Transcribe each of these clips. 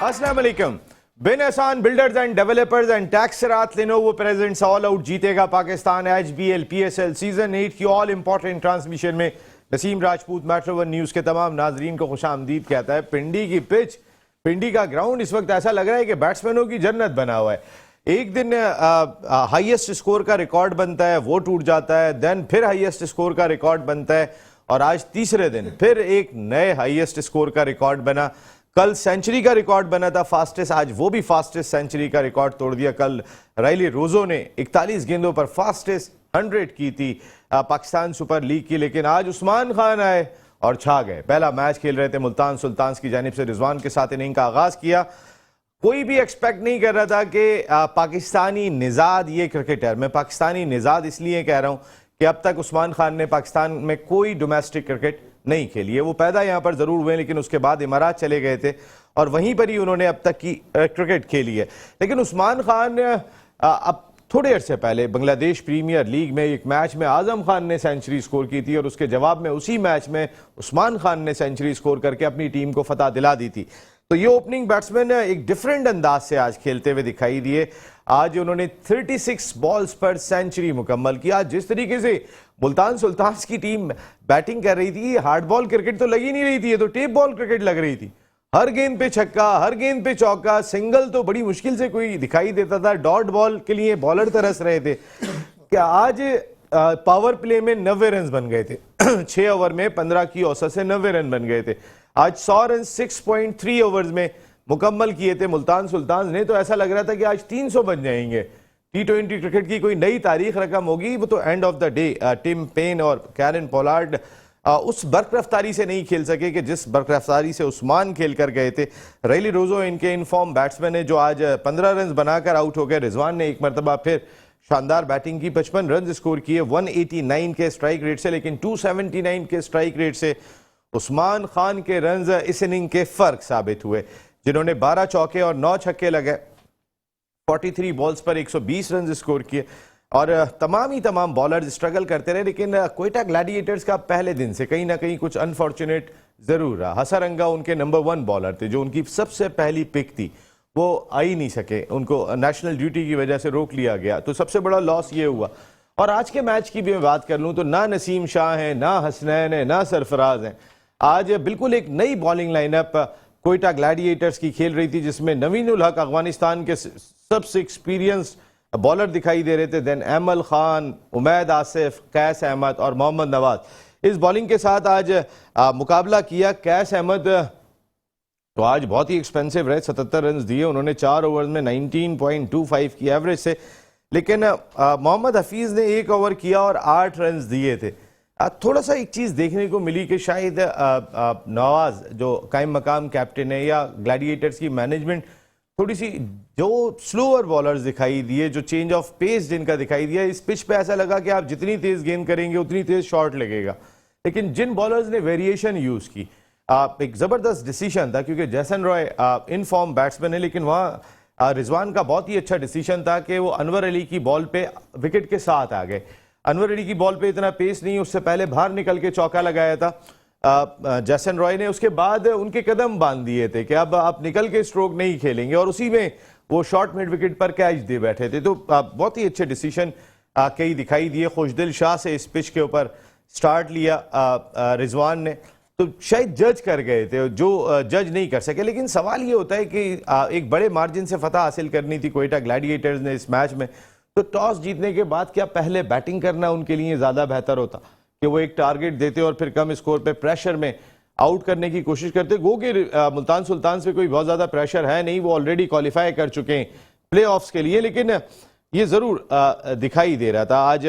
अस्सलाम वालेकुम। Bin Ehsan builders and developers and टैक्सरात लेनोवो प्रेजेंट्स ऑल आउट जीतेगा पाकिस्तान HBL PSL सीजन 8 की ऑल इंपॉर्टेंट ट्रांसमिशन में Naseem Rajput metro one news के तमाम नाजरीन को खुशामदीद कहता है। पिंडी की पिच, पिंडी का ग्राउंड इस वक्त ऐसा लग रहा है कि बैट्समैनों की जन्नत बना हुआ है। एक दिन हाईएस्ट स्कोर का रिकॉर्ड बनता है, वो टूट जाता है, देन फिर हाईएस्ट स्कोर का रिकॉर्ड बनता है और आज तीसरे दिन फिर एक नए हाईएस्ट स्कोर का रिकॉर्ड बना। कल सेंचुरी का रिकॉर्ड बना था फास्टेस्ट, आज वो भी फास्टेस्ट सेंचुरी का रिकॉर्ड तोड़ दिया। कल रायली रोजो ने 41 गेंदों पर फास्टेस्ट 100 की थी पाकिस्तान सुपर लीग की, लेकिन आज उस्मान खान आए और छा गए। पहला मैच खेल रहे थे मुल्तान सुल्तान्स की जानिब से, रिजवान के साथ इनिंग का आगाज किया। कोई भी एक्सपेक्ट नहीं कर रहा था कि पाकिस्तानी निजाद ये क्रिकेटर, मैं पाकिस्तानी निजाद इसलिए कह रहा हूं कि अब तक उस्मान खान ने पाकिस्तान में कोई डोमेस्टिक क्रिकेट नहीं खेली है। वो पैदा यहाँ पर जरूर हुए लेकिन उसके बाद इमारात चले गए थे और वहीं पर ही उन्होंने अब तक की क्रिकेट खेली है। लेकिन उस्मान खान अब थोड़े अरसे पहले बांग्लादेश प्रीमियर लीग में एक मैच में आजम खान ने सेंचुरी स्कोर की थी और उसके जवाब में उसी मैच में उस्मान खान ने सेंचुरी स्कोर करके अपनी टीम को फतह दिला दी थी। तो ये ओपनिंग बैट्समैन एक डिफरेंट अंदाज से आज खेलते हुए दिखाई दिए। आज उन्होंने 36 बॉल्स पर सेंचुरी मुकम्मल की। आज जिस तरीके से मुल्तान सुल्तान्स की टीम बैटिंग कर रही थी, हार्ड बॉल क्रिकेट तो लगी नहीं रही थी, ये तो टेप बॉल क्रिकेट लग रही थी। हर गेंद पे छक्का, हर गेंद पे चौका, सिंगल तो बड़ी मुश्किल से कोई दिखाई देता था। डॉट बॉल के लिए बॉलर तरस रहे थे। क्या आज पावर प्ले में 90 रन बन गए थे 6 ओवर में 15 की औसत से 90 रन बन गए थे। आज 100 रन 6.3 ओवर्स में मुकम्मल किए थे मुल्तान सुल्तान्स ने। तो ऐसा लग रहा था कि आज 300 बन जाएंगे, T20 क्रिकेट की कोई नई तारीख रकम होगी। वो तो end of the day Tim Paine और कैरन पोलार्ड उस बरकरफ्तारी से नहीं खेल सके कि जिस बरकरफ्तारी से उस्मान खेल कर गए थे। रायली रोजो इनके इनफॉर्म बैट्समैन है जो आज 15 रन बनाकर आउट हो गए। रिजवान ने एक मरतबा फिर शानदार बैटिंग की, 55 रन स्कोर किए 189 के स्ट्राइक रेट से, लेकिन 279 के स्ट्राइक रेट से उस्मान खान के रन्स इस इनिंग के फर्क साबित हुए, जिन्होंने 12 चौके और 9 छक्के लगाए, 43 बॉल्स पर 120 रन स्कोर किए और तमाम बॉलर्स स्ट्रगल करते रहे। लेकिन कोयटा ग्लैडिएटर्स का पहले दिन से कहीं ना कहीं कुछ अनफॉर्चुनेट जरूर रहा। हसरंगा उनके नंबर 1 बॉलर थे, जो उनकी सबसे पहली पिक थी, वो आ ही नहीं सके, उनको नेशनल ड्यूटी की वजह से रोक लिया गया। तो सबसे बड़ा लॉस ये हुआ। और आज के मैच की भी मैं बात कर लूं तो ना नसीम शाह है, ना हसनैन है, ना सरफराज है। आज बिल्कुल एक नई बॉलिंग लाइनअप कोयटा ग्लैडिएटर्स की खेल रही थी, जिसमें नवीनुल हक अफगानिस्तान के सबसे एक्सपीरियंस बॉलर दिखाई दे रहे थे, देन अमल खान, उमैद आसिफ, कैस अहमद और मोहम्मद नवाज। इस बॉलिंग के साथ आज मुकाबला किया। कैस अहमद तो आज बहुत ही एक्सपेंसिव रहे, 77 रन दिए उन्होंने 4 ओवर में 19.25 की एवरेज से। लेकिन मोहम्मद हफीज ने 1 ओवर किया और 8 रन दिए थे। थोड़ा सा एक चीज़ देखने को मिली कि शायद नवाज जो कायम मकाम कैप्टन है या ग्लैडिएटर्स की मैनेजमेंट थोड़ी सी जो स्लोअर बॉलर्स दिखाई दिए, जो चेंज ऑफ पेस जिनका दिखाई दिया, इस पिच पे ऐसा लगा कि आप जितनी तेज गेंद करेंगे उतनी तेज शॉट लगेगा। लेकिन जिन बॉलर्स ने वेरिएशन यूज की, एक जबरदस्त डिसीजन था, क्योंकि जैसन रॉय इन फॉर्म बैट्समैन है, लेकिन वहाँ रिजवान का बहुत ही अच्छा डिसीजन था कि वो अनवर अली की बॉल पे विकेट के साथ आ गए। अनवर अली की बॉल पे इतना पेस नहीं, उससे पहले बाहर निकल के चौका लगाया था जैसन रॉय ने। उसके बाद उनके कदम बांध दिए थे कि अब आप निकल के स्ट्रोक नहीं खेलेंगे, और उसी में वो शॉर्ट मिड विकेट पर कैच दे बैठे थे। तो बहुत ही अच्छे डिसीजन कई दिखाई दिए। खुशदिल शाह से इस पिच के ऊपर स्टार्ट लिया रिजवान ने, तो शायद जज कर गए थे जो जज नहीं कर सके। लेकिन सवाल ये होता है कि एक बड़े मार्जिन से फतह हासिल करनी थी कोयटा ग्लैडिएटर्स ने इस मैच में, तो टॉस जीतने के बाद क्या पहले बैटिंग करना उनके लिए ज़्यादा बेहतर होता कि वो एक टारगेट देते और फिर कम स्कोर पे प्रेशर में आउट करने की कोशिश करते। गो कि मुल्तान सुल्तान से कोई बहुत ज़्यादा प्रेशर है नहीं, वो ऑलरेडी क्वालिफाई कर चुके हैं प्लेऑफ्स के लिए। लेकिन ये ज़रूर दिखाई दे रहा था आज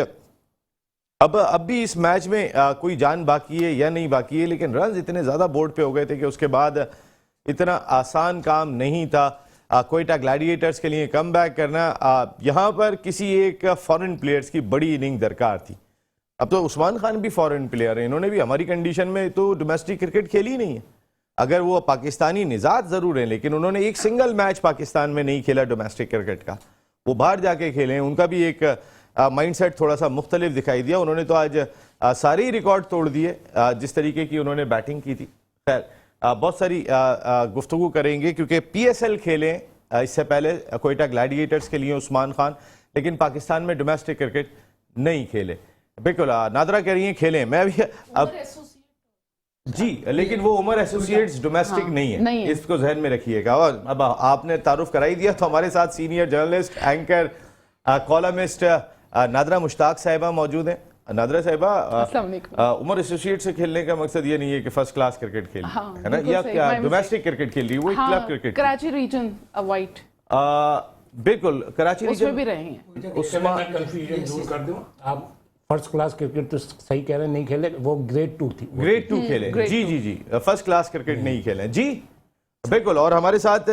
अब भी इस मैच में कोई जान बाकी है या नहीं बाकी है, लेकिन रन इतने ज़्यादा बोर्ड पे हो गए थे कि उसके बाद इतना आसान काम नहीं था कोयटा ग्लैडिएटर्स के लिए कम बैक करना। यहाँ पर किसी एक फॉरेन प्लेयर्स की बड़ी इनिंग दरकार थी। अब तो उस्मान खान भी फॉरेन प्लेयर है, इन्होंने भी हमारी कंडीशन में तो डोमेस्टिक क्रिकेट खेली नहीं है। अगर वो पाकिस्तानी निजात ज़रूर है, लेकिन उन्होंने एक सिंगल मैच पाकिस्तान में नहीं खेला डोमेस्टिक क्रिकेट का, वो बाहर जाके खेले हैं। उनका भी एक माइंडसेट थोड़ा सा मुख्तलिफ दिखाई दिया। उन्होंने तो आज सारे ही रिकॉर्ड तोड़ दिए जिस तरीके की उन्होंने बैटिंग की थी। खैर बहुत सारी गुफ्तगू करेंगे क्योंकि PSL खेलें इससे पहले कोयटा ग्लैडिएटर्स के लिए उस्मान खान, लेकिन पाकिस्तान में डोमेस्टिक क्रिकेट नहीं खेले। बिल्कुल नादरा कह रही हैं खेलें, मैं भी अब जी, लेकिन वो उमर एसोसिएट्स डोमेस्टिक नहीं है, इसको जहन में रखिएगा। और अब आपने तारुफ कराई दिया तो हमारे साथ senior journalist, anchor, columnist NADRA Mushtaq साहिबा मौजूद हैं। नादरा साहिबा, उमर एसोसिएट से खेलने का मकसद ये नहीं है कि फर्स्ट क्लास क्रिकेट खेल, है ना, या क्या डोमेस्टिक क्रिकेट खेल रही है, वो club cricket, Karachi region avoid, बिल्कुल कराची रीजन भी रहे हैं। उसमें मैं कंफ्यूजन दूर कर दूं, आप फर्स्ट क्लास क्रिकेट तो सही कह रहे हैं, नहीं खेले, वो ग्रेड 2 थी, ग्रेड 2 खेले, जी जी जी, फर्स्ट क्लास क्रिकेट नहीं खेले जी, बिल्कुल। और हमारे साथ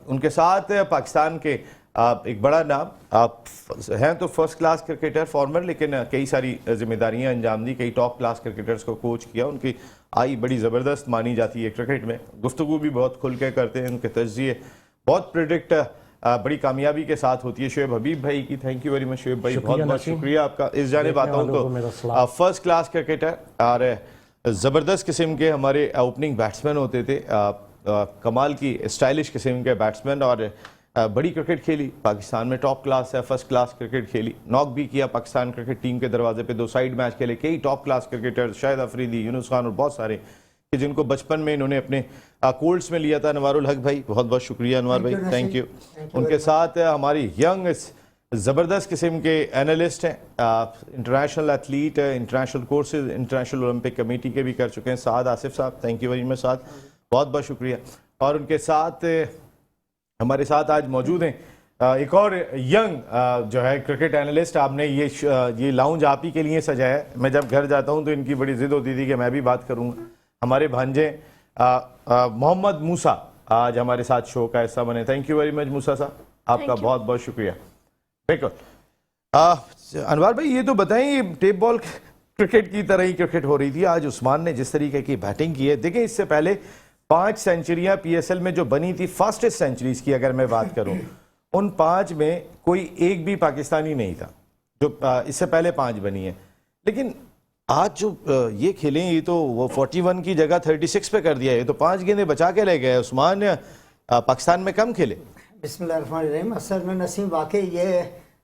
उनके साथ पाकिस्तान के एक बड़ा नाम, आप हैं तो फर्स्ट क्लास क्रिकेटर फॉर्मर, लेकिन कई सारी जिम्मेदारियां अंजाम दी, कई टॉप क्लास क्रिकेटर्स को कोच किया, उनकी आई बड़ी ज़बरदस्त मानी जाती है क्रिकेट में, गुफ्तगू भी बहुत खुल के करते हैं, उनके तज्जिए बहुत प्रिडिक्ट बड़ी कामयाबी के साथ होती है। शुएब हबीब भाई की thank you very much Shoaib भाई, बहुत बहुत शुक्रिया आपका। इस जानिब आता हूँ तो फर्स्ट क्लास क्रिकेटर और ज़बरदस्त किस्म के हमारे ओपनिंग बैट्समैन होते थे, कमाल की स्टाइलिश किस्म के बैट्समैन, और बड़ी क्रिकेट खेली, पाकिस्तान में टॉप क्लास है, फर्स्ट क्लास क्रिकेट खेली, नॉक भी किया पाकिस्तान क्रिकेट टीम के दरवाजे पे, 2 साइड मैच खेले, कई top class cricketers, Shahid Afridi, Yunus Khan और बहुत सारे कि जिनको बचपन में इन्होंने अपने कोल्ड्स में लिया था। अनवारुल हक भाई, बहुत बहुत शुक्रिया अनवार भाई, थैंक यू। उनके साथ हमारी यंग ज़बरदस्त किस्म के एनालिस्ट हैं, international athlete, international courses, international Olympic committee के भी कर चुके हैं, साद आसिफ साहब, थैंक यू वेरी मच साद, बहुत बहुत शुक्रिया। और उनके साथ हमारे साथ आज मौजूद हैं एक और यंग जो है क्रिकेट एनालिस्ट, आपने ये लाउंज आप ही के लिए सजाया है। मैं जब घर जाता हूं तो इनकी बड़ी जिद होती थी कि मैं भी बात करूंगा। हमारे भांजे मोहम्मद मूसा आज हमारे साथ शो का हिस्सा बने, थैंक यू वेरी मच मूसा साहब, आपका बहुत बहुत शुक्रिया। बिल्कुल अनवार भाई, ये तो बताएं, ये टेप बॉल क्रिकेट की तरह ही क्रिकेट हो रही थी, आज उस्मान ने जिस तरीके की बैटिंग की है, देखें इससे पहले 5 सेंचुरियां PSL में जो बनी थी, फास्टेस्ट सेंचुरीज की अगर मैं बात करूं, उन 5 में कोई एक भी पाकिस्तानी नहीं था जो इससे पहले 5 बनी है। लेकिन आज जो ये खेलें, ये तो वो 41 की जगह 36 पे कर दिया, ये तो 5 गेंदें बचा के ले गए। उस्मान पाकिस्तान में कम खेले। बिस्मिल्लाहिर्रहमानिर्रहीम। असल में नसीम वाकई ये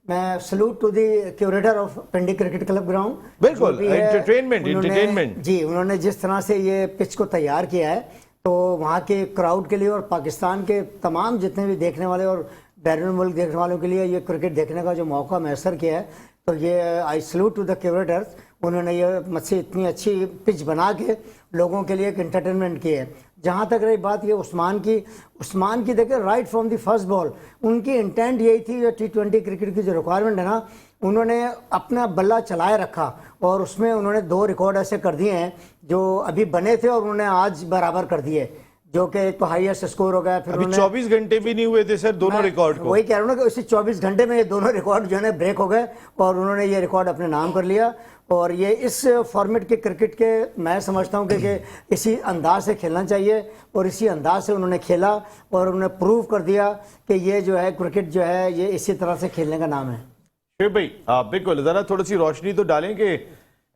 मैं salute to the curator of Pindi cricket club ground, बिल्कुल एंटरटेनमेंट जी, उन्होंने जिस तरह से ये पिच को तैयार किया है, तो वहाँ के क्राउड के लिए और पाकिस्तान के तमाम जितने भी देखने वाले और बैरून मुल्क देखने वालों के लिए ये क्रिकेट देखने का जो मौका मैसर किया है, तो ये आई सलूट टू द क्यूरेटर्स। उन्होंने ये मुझसे इतनी अच्छी पिच बना के लोगों के लिए एक एंटरटेनमेंट की है। जहाँ तक रही बात ये उस्मान की देखिए, right from the first ball उनकी इंटेंट यही थी, जो T20 क्रिकेट की जो रिक्वायरमेंट है ना, उन्होंने अपना बल्ला चलाए रखा और उसमें उन्होंने 2 रिकॉर्ड ऐसे कर दिए हैं जो अभी बने थे और उन्होंने आज बराबर कर दिए, जो कि एक तो हाईएस्ट स्कोर हो गया। फिर अभी 24 घंटे भी नहीं हुए थे सर दोनों रिकॉर्ड को, वही कह रहा हूँ ना कि उसी 24 घंटे में ये दोनों रिकॉर्ड जो है ब्रेक हो गए और उन्होंने ये रिकॉर्ड अपने नाम कर लिया। और ये इस फॉर्मेट के क्रिकेट के मैं समझता हूँ कि इसी अंदाज से खेलना चाहिए और इसी अंदाज से उन्होंने खेला और उन्होंने प्रूव कर दिया कि ये जो है क्रिकेट जो है ये इसी तरह से खेलने का नाम है। शुएब भाई बिल्कुल, ज़रा थोड़ी सी रोशनी तो डालें कि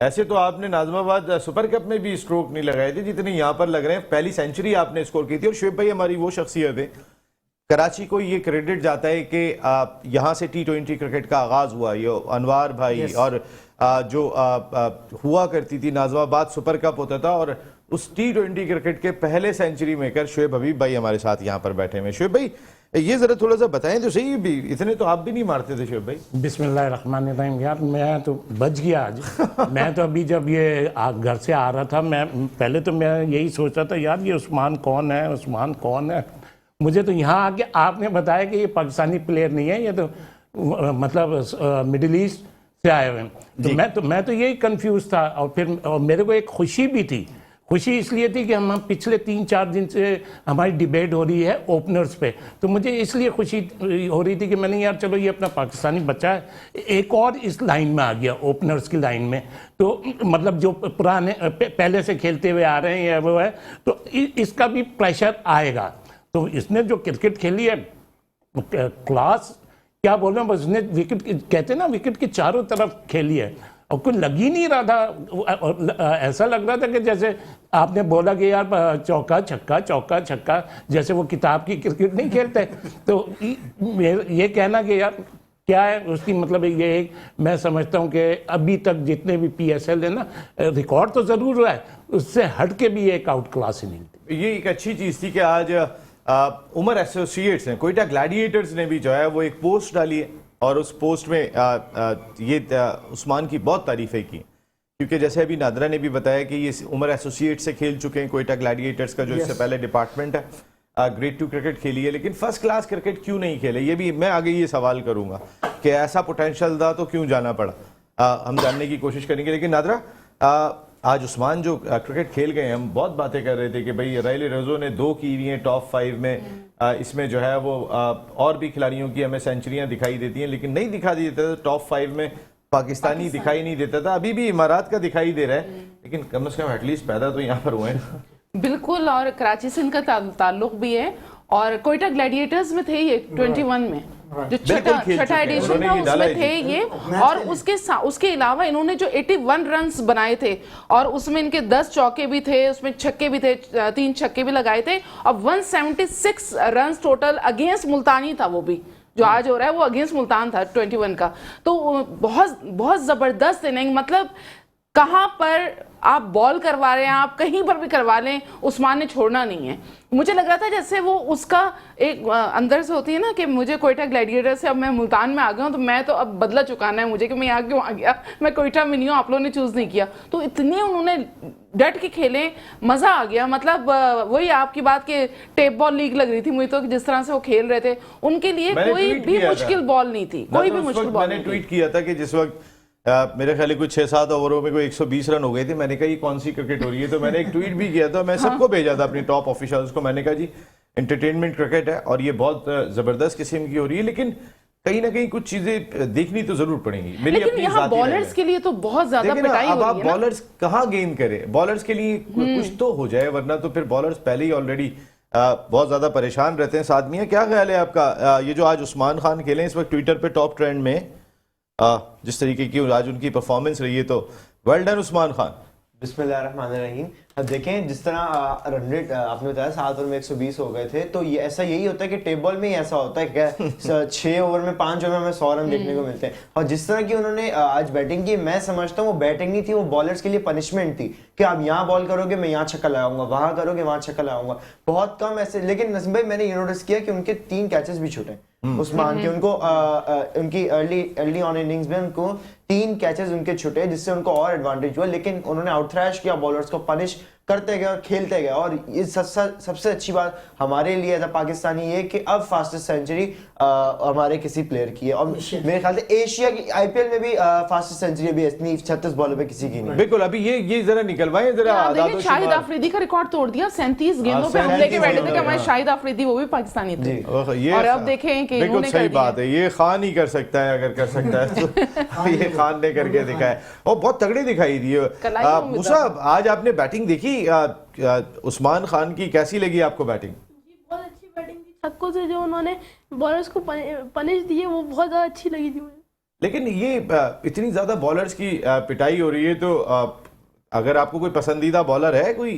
ऐसे तो आपने नाज़िमाबाद सुपर कप में भी स्ट्रोक नहीं लगाए थे जितने यहाँ पर लग रहे हैं, पहली सेंचुरी आपने स्कोर की थी। और शुएब भाई हमारी वो शख्सियत है, कराची को ये क्रेडिट जाता है कि यहाँ से T20 क्रिकेट का आगाज़ हुआ, ये अनवार भाई और जो हुआ करती थी नाज़िमाबाद सुपर कप होता था, और उस T20 क्रिकेट के पहले सेंचुरी मेकर शुएब हबीब भाई हमारे साथ यहाँ पर बैठे हुए। शुएब भाई ये जरा थोड़ा सा बताएं तो सही, भी इतने तो आप भी नहीं मारते थे शुएब भाई। बिस्मिल्लाहिर्रहमानिर्रहीम। यार मैं तो बच गया आज। मैं तो अभी जब ये घर से आ रहा था, मैं पहले तो मैं यही सोच रहा था यार ये उस्मान कौन है, उस्मान कौन है। मुझे तो यहाँ आके आपने बताया कि ये पाकिस्तानी प्लेयर नहीं है, ये तो मतलब मिडिल ईस्ट से आए हुए हैं। तो मैं तो यही कंफ्यूज था। और फिर मेरे को एक खुशी भी थी। खुशी इसलिए थी कि हम पिछले 3-4 दिन से हमारी डिबेट हो रही है ओपनर्स पे, तो मुझे इसलिए खुशी हो रही थी कि मैंने यार चलो ये अपना पाकिस्तानी बच्चा है, एक और इस लाइन में आ गया ओपनर्स की लाइन में। तो मतलब जो पुराने पहले से खेलते हुए आ रहे हैं वो है, तो इसका भी प्रेशर आएगा। तो इसने जो क्रिकेट खेली है क्लास क्या बोल रहे हैं, बस उसने विकेट कहते हैं ना, विकेट की चारों तरफ खेली है। और कुछ लग ही नहीं रहा था। ऐसा लग रहा था कि जैसे आपने बोला कि यार चौका छक्का, जैसे वो किताब की क्रिकेट नहीं खेलते। तो ये कहना कि यार क्या है उसकी मतलब ये मैं समझता हूँ कि अभी तक जितने भी PSL है ना, रिकॉर्ड तो ज़रूर हुआ है, उससे हट के भी एक आउट क्लास इनिंग थी। ये एक अच्छी चीज़ थी कि आज उमर एसोसिएट्स ने, कोयटा ग्लैडिएटर्स ने भी जो है वो एक पोस्ट डाली है और उस पोस्ट में उस्मान की बहुत तारीफें की, क्योंकि जैसे अभी नादरा ने भी बताया कि ये उमर एसोसिएट से खेल चुके हैं, कोयटा ग्लैडिएटर्स का जो इससे पहले डिपार्टमेंट है, ग्रेड 2 क्रिकेट खेली है, लेकिन फर्स्ट क्लास क्रिकेट क्यों नहीं खेले, ये भी मैं आगे ये सवाल करूंगा कि ऐसा पोटेंशियल था तो क्यों जाना पड़ा। हम जानने की कोशिश करेंगे। लेकिन नादरा, आज उस्मान जो क्रिकेट खेल गए, हम बहुत बातें कर रहे थे कि भाई राइले रजो ने 2 की हुई हैं टॉप 5 में, इसमें जो है वो और भी खिलाड़ियों की हमें सेंचुरियां दिखाई देती हैं, लेकिन नहीं दिखाई देता था टॉप 5 में पाकिस्तानी दिखाई नहीं देता था। अभी भी इमारात का दिखाई दे रहा है, लेकिन कम से कम एटलीस्ट पैदा तो यहाँ पर हुए हैं। बिल्कुल, और कराची से इनका ताल्लुक भी है, और कोयटा ग्लैडिएटर्स में थे ये 21 में, जो छठा एडिशन था उसमें थे ये। और उसके अलावा इन्होंने जो 81 रन्स बनाए थे, और उसमें इनके 10 चौके भी थे, उसमें छक्के भी थे, 3 छक्के भी लगाए थे, और 176 रन्स टोटल अगेंस्ट मुल्तानी था। वो भी जो आज हो रहा है वो अगेंस्ट मुल्तान था 21 का। तो बहुत बहुत जबरदस्त इनिंग, मतलब कहाँ पर आप बॉल करवा रहे हैं, आप कहीं पर भी करवा लें, उस्मान ने छोड़ना नहीं है। मुझे लग रहा था जैसे वो उसका एक अंदर से होती है ना कि मुझे कोयटा ग्लैडिएटर से अब मैं मुल्तान में आ गया हूँ, तो मैं तो अब बदला चुकाना है मुझे कि मैं यहाँ क्यों आ गया, मैं कोयटा में नहीं हूँ, आप लोगों ने चूज नहीं किया। तो इतने उन्होंने डट के खेले, मजा आ गया। मतलब वही आपकी बात के टेप बॉल लीग लग रही थी मुझे तो, जिस तरह से वो खेल रहे थे, उनके लिए कोई भी मुश्किल बॉल नहीं थी, कोई भी मुश्किल बॉल नहीं थी। मैंने ट्वीट किया था कि जिस वक्त मेरे ख्याल कुछ 6-7 ओवरों में कोई 120 रन हो गए थे, मैंने कहा ये कौन सी क्रिकेट हो रही है। तो मैंने एक ट्वीट भी किया था, मैं सबको भेजा था अपनी टॉप ऑफिशियल्स को, मैंने कहा जी एंटरटेनमेंट क्रिकेट है और ये बहुत जबरदस्त किस्म की हो रही है, लेकिन कहीं ना कहीं कुछ चीजें देखनी तो जरूर पड़ेंगी। मेरी लेकिन अपनी यहाँ बॉलर्स के लिए तो बहुत ज्यादा पिटाई हो रही है। अब आप बॉलर्स कहाँ गेन करें, बॉलर्स के लिए कुछ तो हो जाए, वरना तो फिर बॉलर्स पहले ही ऑलरेडी बहुत ज्यादा परेशान रहते हैं। सादमिया, क्या ख्याल है आपका, ये जो आज उस्मान खान खेले इस वक्त ट्विटर पे टॉप ट्रेंड में, जिस तरीके की आज उनकी परफॉर्मेंस रही है, तो वेल डन उस्मान खान। बिस्मिल्लाहिर्रहमानिर्रहीम। अब देखें जिस तरह रन रेट आपने बताया 7 ओवर में 120 हो गए थे, तो ये ऐसा यही होता है कि टेप बॉल में ही ऐसा होता है कि 6 ओवर में 5 ओवर में हमें 100 रन देखने को मिलते हैं। और जिस तरह की उन्होंने आज बैटिंग की, मैं समझता हूँ वो बैटिंग नहीं थी, वो बॉलर्स के लिए पनिशमेंट थी कि आप यहाँ बॉल करोगे मैं यहाँ छक्का लगाऊंगा, वहां करोगे वहां छक्का लगाऊंगा, बहुत कम ऐसे। लेकिन नसीम भाई मैंने ये नोटिस किया कि उनके 3 कैचेस भी छूटे उस्मान के, उनको उनकी अर्ली ऑन इनिंग्स में उनको 3 कैचेस उनके छूटे, जिससे उनको और एडवांटेज हुआ। लेकिन उन्होंने आउट थ्रैश किया, बॉलर्स को पनिश करते गए और खेलते गए। और ये सबसे अच्छी बात हमारे लिए एज पाकिस्तानी ये कि अब फास्टेस्ट सेंचुरी हमारे किसी प्लेयर की है, और मेरे ख्याल से एशिया की IPL में भी फास्टेस्ट सेंचुरी अभी इतनी 36 बॉलों पे किसी की नहीं। बिल्कुल, अभी ये जरा निकलवाएं जरा। शाहिद अफरीदी का रिकॉर्ड तोड़ दिया, 37 गेंदों पे हम लेके बैठे थे कि हमारे शाहिद अफरीदी वो भी पाकिस्तानी थे, और अब देखें कि बिल्कुल सही बात है, ये खान ही कर सकता है, अगर कर सकता है तो ये खान ने करके दिखाया और बहुत तगड़ी दिखाई दी है। मूसा, आज आपने बैटिंग देखी उस्मान खान की, कैसी लगी आपको बैटिंग? बहुत अच्छी बैटिंग थी, छक्कों से जो उन्होंने बॉलर्स को पनिश दिए वो बहुत ज्यादा अच्छी लगी थी मुझे। लेकिन ये इतनी ज्यादा बॉलर्स की पिटाई हो रही है, तो अगर आपको कोई पसंदीदा बॉलर है कोई?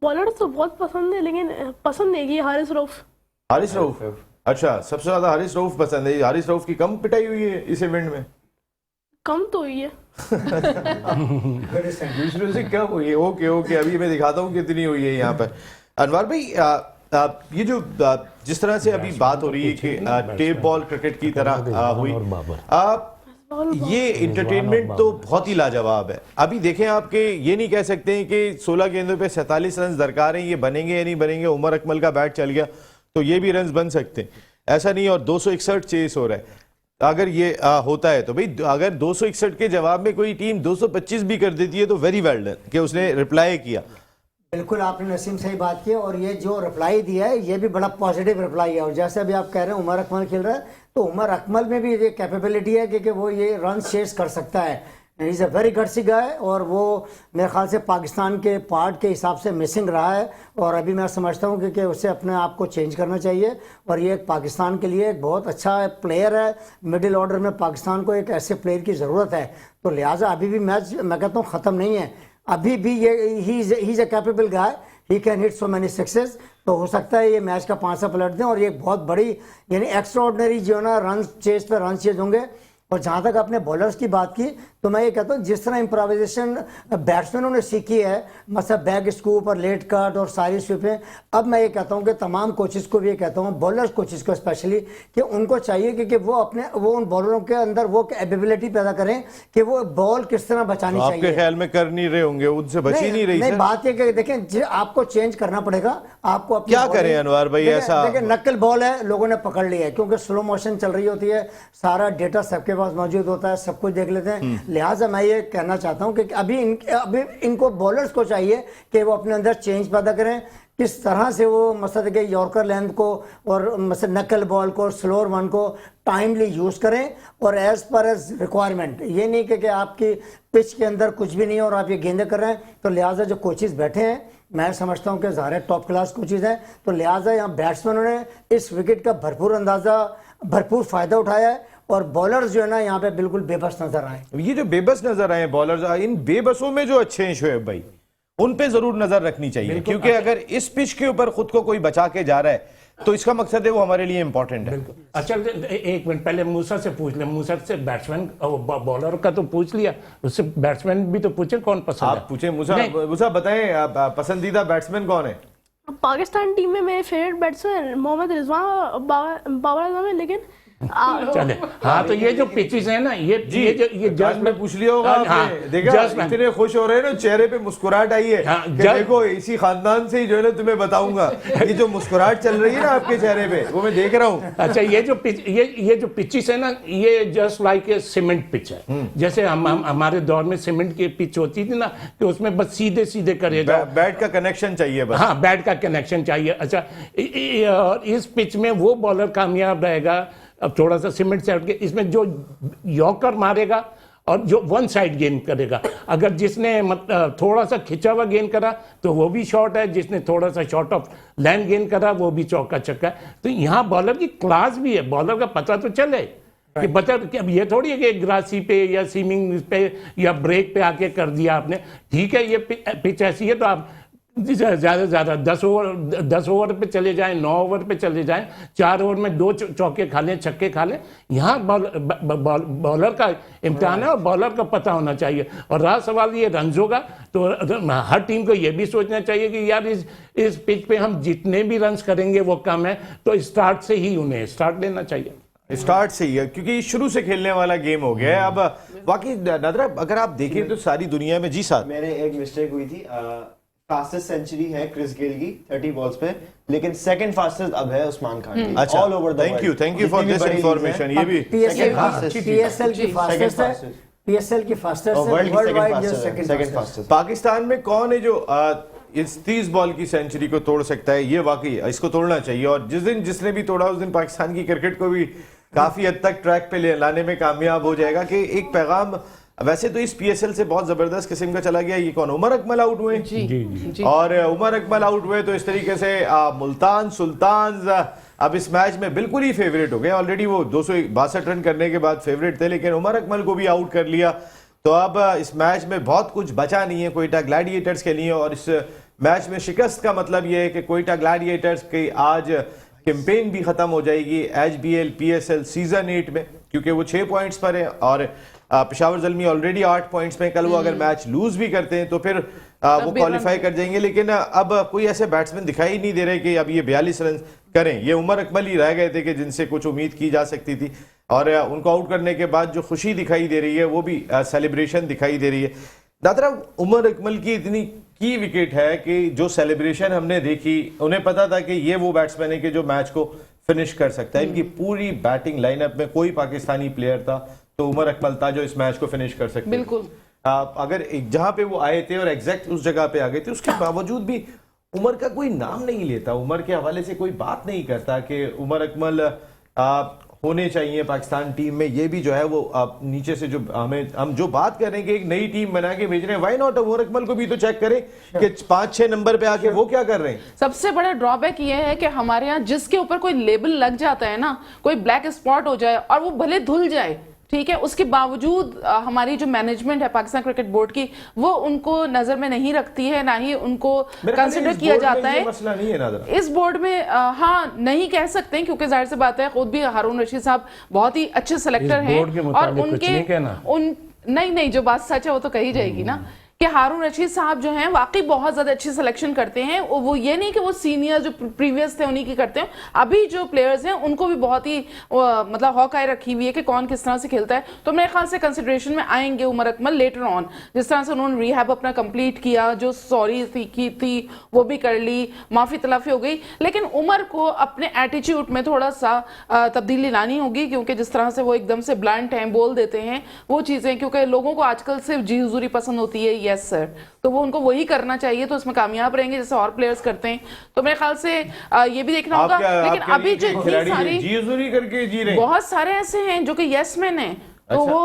बॉलर तो बहुत पसंद है, लेकिन पसंद है कि हारिस रऊफ। हारिस रऊफ, अच्छा, सबसे ज्यादा हारिस रऊफ पसंद है। हारिस रऊफ की कम पिटाई हुई है इस इवेंट में? कम तो हुई है। दूसरों से क्या हुई है? ओके, अभी मैं दिखाता हूँ कितनी हुई है यहाँ पर। अनवर भाई, ये जो जिस तरह से अभी बात हो रही है कि टेप बॉल क्रिकेट की तरह हुई, ये इंटरटेनमेंट तो बहुत ही लाजवाब है। अभी देखें, आपके ये नहीं कह सकते हैं कि 16 गेंदों पे 47 रन दरकार हैं, ये बनेंगे या नहीं बनेंगे। उमर अकमल का बैट चल गया तो ये भी रन बन सकते हैं, ऐसा नहीं। और 261 चेस हो रहा है, अगर ये होता है तो भाई, अगर 261 के जवाब में कोई टीम 225 भी कर देती है तो वेरी वेल डन कि उसने रिप्लाई किया। बिल्कुल, आपने नसीम सही बात की, और ये जो रिप्लाई दिया है ये भी बड़ा पॉजिटिव रिप्लाई है। और जैसे अभी आप कह रहे हैं उमर अकमल खेल रहा है, तो उमर अकमल में भी ये कैपेबिलिटी है कि वो ये रन चेस कर सकता है। इज़ अ वेरी गट्सी गाय, और वो मेरे ख्याल से पाकिस्तान के पार्ट के हिसाब से मिसिंग रहा है, और अभी मैं समझता हूँ कि उसे अपने आप को चेंज करना चाहिए, और ये एक पाकिस्तान के लिए एक बहुत अच्छा प्लेयर है। मिडिल ऑर्डर में पाकिस्तान को एक ऐसे प्लेयर की ज़रूरत है, तो लिहाजा अभी भी मैच मैं कहता हूँ ख़त्म नहीं है, अभी भी ये he is a capable guy, he can hit so many sixes. तो हो सकता है ये मैच का 5 पलट दें, और ये बहुत बड़ी यानी एक्स्ट्राऑर्डिनरी जो है ना रन चेज पे रन चेज होंगे। और जहाँ तक आपने बॉलर्स की बात की, तो मैं ये कहता हूँ जिस तरह इम्प्रोवाइजेशन बैट्समैनों ने सीखी है, मतलब बैक स्कूप और लेट कट और सारी स्वीपें, अब मैं ये कहता हूँ कि तमाम कोचेस को भी ये कहता हूँ, बॉलर्स कोचेस को स्पेशली, कि उनको चाहिए कि वो उन बॉलरों के अंदर वो एबिलिटी पैदा करें कि वो बॉल किस तरह बचानी चाहिए। आपके ख्याल में कर नहीं रहे होंगे, उनसे बच ही नहीं रही नहीं, सर। बात ये कि देखें आपको चेंज करना पड़ेगा, आपको अपनी क्या करें अनवर भाई, ऐसा देखिए नक्कल बॉल है, लोगों ने पकड़ लिया है क्योंकि स्लो मोशन चल रही होती है, सारा डेटा सबके पास मौजूद होता है, सब कुछ देख लेते हैं। लिहाजा मैं ये कहना चाहता हूं कि अभी इनको बॉलर्स को चाहिए कि वो अपने अंदर चेंज पैदा करें, किस तरह से वो मसद के यॉर्कर लेंथ को और मसद नकल बॉल को, स्लोअर वन को टाइमली यूज़ करें, और एज पर एज रिक्वायरमेंट। ये नहीं कि आपकी पिच के अंदर कुछ भी नहीं है और आप ये गेंदें कर रहे हैं। तो लिहाजा जो कोचेस बैठे हैं, मैं समझता हूं कि ज़ाहिर टॉप क्लास कोचेस हैं, तो लिहाजा यहाँ बैट्समैनों ने इस विकेट का भरपूर फ़ायदा उठाया है, और बॉलर्स जो है ना यहाँ पे बिल्कुल बेबस नजर आए। ये जो बेबस नजर आए बॉलर्स, इन बेबसों में जो अच्छे हैं शोएब भाई, उन पे जरूर नजर रखनी चाहिए, क्योंकि अगर इस पिच के ऊपर खुद को कोई बचा के जा रहा है तो इसका मकसद है वो हमारे लिए इंपॉर्टेंट है। अच्छा एक मिनट पहले मूसा से पूछ ले, मूसा से बैट्समैन बॉलर का तो पूछ लिया, उससे बैट्समैन भी तो पूछे कौन पसंद है। आप पूछे मूसा बताएं पसंदीदा बैट्समैन कौन है? पाकिस्तान टीम में मेरे फेवरेट बैट्समैन मोहम्मद रिजवान बाबर आजम है, लेकिन चले हाँ, तो ये जो पिचेस है ना, ये जज में पूछ लिया होगा आपने, देखा इतने खुश हो रहे हैं ना, चेहरे पे मुस्कुराहट आई है कि देखो इसी खानदान से ही जो है ना तुम्हें बताऊंगा, ये जो मुस्कुराहट चल रही है ना आपके चेहरे पे, वो मैं देख रहा हूँ। अच्छा ये जो पिचेस है ना, ये just like a cement pitch है। जैसे हमारे दौर में सीमेंट की पिच होती थी ना, कि उसमें बस सीधे सीधे करे जाओ, बैट का कनेक्शन चाहिए बस। हाँ, बैट का कनेक्शन चाहिए। अच्छा इस पिच में वो बॉलर कामयाब रहेगा, अब थोड़ा सा सीमेंट से हट के, इसमें जो यॉर्कर मारेगा और जो वन साइड गेंद करेगा, अगर जिसने थोड़ा सा खिंचा हुआ गेंद करा तो वो भी शॉट है, जिसने थोड़ा सा शॉर्ट ऑफ लाइन गेंद करा वो भी चौका छक्का है। तो यहाँ बॉलर की क्लास भी है, बॉलर का पता तो चले कि बता कि अब ये थोड़ी है कि ग्रासी पे या सीमिंग पे या ब्रेक पे आके कर दिया आपने, ठीक है ये पिच ऐसी है तो आप ज़्यादा से ज़्यादा 10 ओवर पे चले जाएं, 9 ओवर पे चले जाएं, 4 ओवर में 2 चौके खा लें, छक्के खा लें। यहाँ बॉलर का इम्तिहान है और बॉलर का पता होना चाहिए। और रहा सवाल ये रन्स का, तो हर टीम को ये भी सोचना चाहिए कि यार इस पिच पे हम जितने भी रन्स करेंगे वो कम है, तो स्टार्ट से ही उन्हें स्टार्ट लेना चाहिए। स्टार्ट से ही है, क्योंकि शुरू से खेलने वाला गेम हो गया है। अब बाकी नदरा अगर आप देखें तो सारी दुनिया में, जी साहब मेरे एक मिस्टेक हुई थी, फास्टेस्ट सेंचुरी है क्रिस गेल की 30 बॉल्स पे, लेकिन सेकंड फास्टेस्ट अब है उस्मान खान की। अच्छा, all over the world. Thank you for this information. ये भी पीएसएल की फास्टेस्ट है, पीएसएल की फास्टेस्ट है, वर्ल्ड वाइड जो सेकंड फास्टेस्ट। पाकिस्तान में कौन है जो इस 30 बॉल की सेंचुरी को तोड़ सकता है? ये वाकई इसको तोड़ना चाहिए, और जिसने भी तोड़ा उस दिन पाकिस्तान की क्रिकेट को भी काफी हद तक ट्रैक पे लाने में कामयाब हो जाएगा। कि एक पैगाम वैसे तो इस पीएसएल से बहुत जबरदस्त किस्म का चला गया। ये कौन, उमर अकमल आउट हुए जी। और उमर अकमल आउट हुए तो इस तरीके से मुल्तान सुल्तान अब इस मैच में बिल्कुल ही फेवरेट हो गए। ऑलरेडी वो 262 रन करने के बाद फेवरेट थे, लेकिन उमर अकमल को भी आउट कर लिया। तो अब इस मैच में बहुत कुछ बचा नहीं है कोयटा ग्लैडिएटर्स के लिए, और इस मैच में शिकस्त का मतलब यह है कि कोयटा ग्लैडिएटर्स की आज कैंपेन भी खत्म हो जाएगी एचबीएल पीएसएल सीजन 8 में, क्योंकि वो 6 पॉइंट्स पर है और पेशावर ज़ल्मी ऑलरेडी 8 पॉइंट्स में। कल वो अगर मैच लूज भी करते हैं तो फिर वो क्वालिफाई कर जाएंगे, लेकिन अब कोई ऐसे बैट्समैन दिखाई नहीं दे रहे कि अब ये 42 रन करें। ये उमर अकमल ही रह गए थे कि जिनसे कुछ उम्मीद की जा सकती थी, और उनको आउट करने के बाद जो खुशी दिखाई दे रही है वो भी सेलिब्रेशन दिखाई दे रही है। दादरा, उमर अकमल की इतनी की विकेट है कि जो सेलिब्रेशन हमने देखी, उन्हें पता था कि ये वो बैट्समैन है कि जो मैच को फिनिश कर सकता है। इनकी पूरी बैटिंग लाइनअप में कोई पाकिस्तानी प्लेयर था तो उमर अकमल था जो इस मैच को फिनिश कर सकते। बिल्कुल अगर जहां पे वो आए थे और एग्जैक्ट उस जगह पे आ गए थे, उसके बावजूद भी उमर का कोई नाम नहीं लेता, उमर के हवाले से कोई बात नहीं करता कि उमर अकमल होने चाहिए पाकिस्तान टीम में, ये भी जो है वो नीचे से जो हम जो बात कर रहे हैं कि एक नई टीम बना के भेज रहे हैं, व्हाई नॉट उमर अकमल को भी तो चेक करें कि 5-6 नंबर पे आके वो क्या कर रहे हैं। सबसे बड़ा ड्रॉबैक ये है कि हमारे यहाँ जिसके ऊपर कोई लेबल लग जाता है ना, कोई ब्लैक स्पॉट हो जाए और वो भले धुल जाए, ठीक है, उसके बावजूद हमारी जो मैनेजमेंट है पाकिस्तान क्रिकेट बोर्ड की, वो उनको नजर में नहीं रखती है, ना ही उनको कंसिडर किया जाता है। मसला नहीं है ना इस बोर्ड में हाँ नहीं कह सकते हैं, क्योंकि जाहिर सी बात है खुद भी हारून रशीद साहब बहुत ही अच्छे सेलेक्टर हैं और उनके नहीं जो बात सच है वो तो कही जाएगी ना कि हारून रशीद साहब जो हैं वाकई बहुत ज्यादा अच्छी सिलेक्शन करते हैं। वो ये नहीं कि वो सीनियर जो प्रीवियस थे उन्हीं की करते हैं, अभी जो प्लेयर्स हैं उनको भी बहुत ही मतलब हॉक आई रखी हुई है कि कौन किस तरह से खेलता है। तो मेरे ख्याल से कंसिडरेशन में आएंगे उमर अकमल लेटर ऑन, जिस तरह से उन्होंने रिहैब अपना कंप्लीट किया, जो सॉरी की थी वो भी कर ली, माफी तलाफी हो गई, लेकिन उमर को अपने एटीट्यूड में थोड़ा सा तब्दीली लानी होगी, क्योंकि जिस तरह से वो एकदम से ब्लंट हैं, बोल देते हैं वो चीजें, क्योंकि लोगों को आजकल सिर्फ जी हुजूरी पसंद होती है। यस सर, तो वो उनको वही करना चाहिए, तो उसमें कामयाब रहेंगे जैसे और प्लेयर्स करते हैं। तो मेरे ख्याल से ये भी देखना होगा। लेकिन अभी जो इतनी सारी जी करके जी रहे, बहुत सारे ऐसे हैं जो कि यस मैन है, तो वो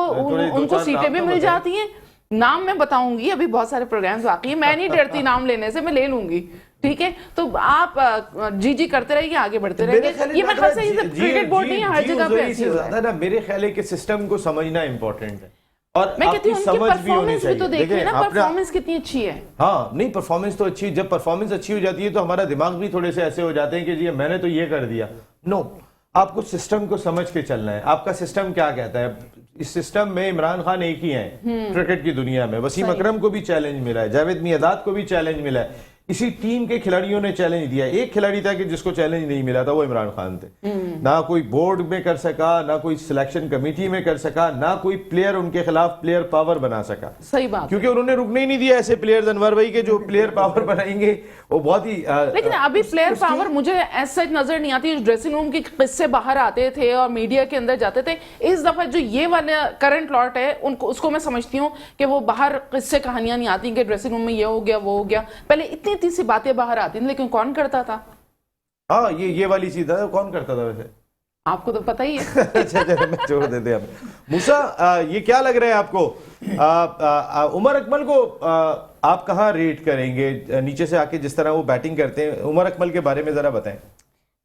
उनको सीटें भी मिल जाती हैं। नाम मैं बताऊंगी, अभी बहुत सारे प्रोग्राम्स बाकी है, मैं नहीं डरती नाम लेने से, मैं ले लूंगी, ठीक है। तो आप जी करते रहिए, आगे बढ़ते रहिए। ये मेरे ख्याल से क्रिकेट बोर्ड नहीं है, हर जगह पे ऐसे ज्यादा ना मेरे ख्याल है कि सिस्टम को समझना इंपॉर्टेंट है और मैं कहती हूँ उनकी परफॉर्मेंस भी तो देखिए ना, परफॉर्मेंस कितनी अच्छी है। हाँ नहीं, परफॉर्मेंस तो अच्छी, जब परफॉर्मेंस अच्छी हो जाती है तो हमारा दिमाग भी थोड़े से ऐसे हो जाते हैं कि जी मैंने तो ये कर दिया। नो, आपको सिस्टम को समझ के चलना है। आपका सिस्टम क्या कहता है? इस सिस्टम में इमरान खान एक ही हैं क्रिकेट की दुनिया में, वसीम अकरम को भी चैलेंज मिला है, जावेद मियादाद को भी चैलेंज मिला है, इसी टीम के खिलाड़ियों ने चैलेंज दिया। एक खिलाड़ी था कि जिसको चैलेंज नहीं मिला था, वो इमरान खान थे। ना कोई बोर्ड में कर सका, ना कोई सिलेक्शन कमेटी में कर सका, ना कोई प्लेयर उनके खिलाफ प्लेयर पावर बना सका। सही बात, क्योंकि उन्होंने रुकने ही नहीं दिया ऐसे प्लेयर्स अनवर भाई के जो प्लेयर पावर बनाएंगे वो बहुत ही लेकिन अभी प्लेयर पावर मुझे ऐसा नजर नहीं आती। ड्रेसिंग रूम के किस्से बाहर आते थे और मीडिया के अंदर जाते थे, इस दफा जो ये वाला करंट लॉट है उनको उसको मैं समझती हूँ कि वो बाहर किस्से कहानियां नहीं आती कि ड्रेसिंग रूम में ये हो गया वो हो गया। पहले इतनी इतनी सी बातें बाहर आती थी, लेकिन कौन करता था? हाँ ये वाली चीज है, कौन करता था वैसे? आपको तो पता ही है। अच्छा मैं छोड़ देते हैं। मूसा, ये क्या लग रहा है आपको? उमर अकमल को आप कहाँ रेट करेंगे नीचे से आके, जिस तरह वो बैटिंग करते हैं? उमर अकमल के बारे में जरा बताएं।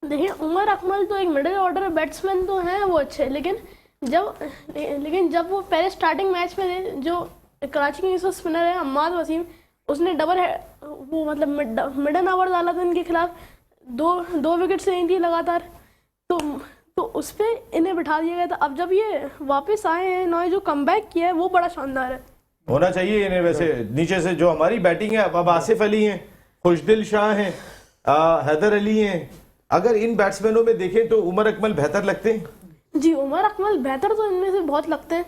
देखिए, उमर अकमल तो एक मिडिल ऑर्डर बैट्समैन तो हैं, वो अच्छे, लेकिन जब वो पहले स्टार्टिंग मैच में जो कराची किंग्स का स्पिनर है अम्माद वसीम, उसने वो मतलब मिडन ओवर डाला था इनके खिलाफ, दो विकेट लेनी थी लगातार, तो उस पे इन्हें बिठा दिया गया था। अब जब ये वापस आए हैं, इन्होंने जो कमबैक किया है वो बड़ा शानदार है, होना चाहिए इन्हें। वैसे नीचे से जो हमारी बैटिंग है, अब आसिफ अली हैं, खुशदिल शाह हैं, हैदर अली हैं, अगर इन बैट्समैनों में देखें तो उमर अकमल बेहतर लगते हैं। जी, उमर अकमल बेहतर तो इनमें से बहुत लगते हैं।